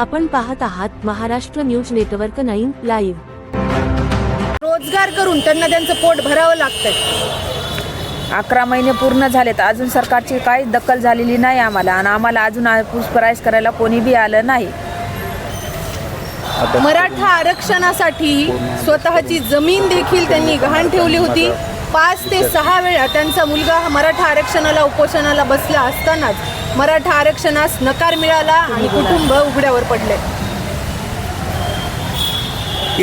आपण पाहत आहात महाराष्ट्र न्यूज नेटवर्क 9 लाईव्ह। रोजगार करून त्यांना त्यांचं पोट भरावं लागतंय। 11 महिने पूर्ण झालेत, अजून सरकारची काही दखल झालेली नाही आम्हाला, आणि आम्हाला अजून पुष्पराईस करायला कोणी बी आलं नाही। मराठा आरक्षणासाठी स्वतःची जमीन देखील त्यांनी गहाण ठेवली होती। 5 ते 6 वेळा त्यांचा मुलगा मराठा आरक्षणाला उपोषणाला बसला असतानाच मराठा आरक्षणास नकार मिळाला आणि कुटुंब उघड्यावर पडले।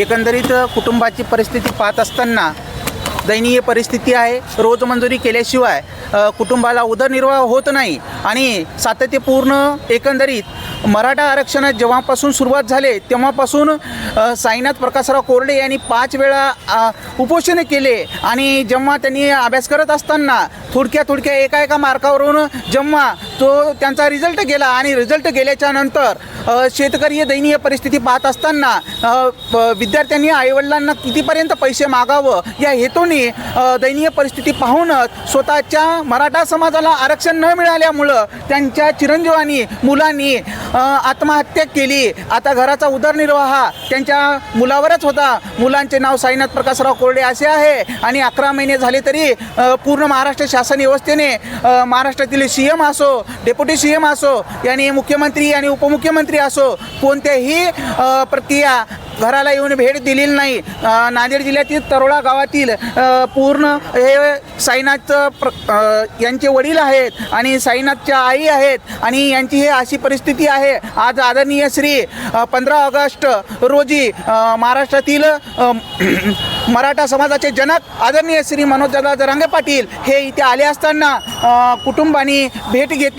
एकंदरीत कुटुंबाची परिस्थिती पाहत असताना दयनीय परिस्थिती आहे। रोज मंजुरी केल्याशिवाय कुटुंबाला उदरनिर्वाह होत नाही आणि सातत्यपूर्ण एकंदरीत मराठा आरक्षणात जेव्हापासून सुरुवात झाले तेव्हापासून साईनाथ प्रकाशराव कोरडे यांनी 5 वेळा उपोषण केले आणि जेव्हा त्यांनी अभ्यास करत असताना थोडक्या एका मार्कावरून जेव्हा तो त्यांचा रिझल्ट गेला आणि रिझल्ट गेल्याच्या नंतर शेतकरी दयनीय परिस्थिती पाहत असताना विद्यार्थ्यांनी आईवडिलांना कितीपर्यंत पैसे मागावं या हेतूने दयनीय परिस्थिती पाहूनच स्वतःच्या मराठा समाजाला आरक्षण न मिळाल्यामुळं त्यांच्या चिरंजीवांनी मुलांनी आत्महत्या केली। आता घराचा उदरनिर्वाह त्यांच्या मुलावरच होता। मुलांचे नाव साईनाथ प्रकाशराव कोरडे असे आहे आणि 11 महिने झाले तरी पूर्ण महाराष्ट्र शासन व्यवस्थेने महाराष्ट्रातील CM असो, डेप्युटी CM असो यांनी मुख्यमंत्री आणि उपमुख्यमंत्री असो कोणत्याही प्रक्रिया घराला येऊन भेट दिलेली नाही। नांदेड जिल्ह्यातील तरोळा गावातील पूर्ण हे साईनाथ यांचे वडील आहेत आणि साईनाथच्या आई आहेत आणि यांची हे अशी परिस्थिती आहे। आज आदरणीय श्री 15 ऑगस्ट रोजी महाराष्ट्रातील मराठा समाजाचे जनक आदरणीय श्री मनोजदादा जरांगे पाटील हे इथे आले असताना कुटुंबाने भेट घेतली।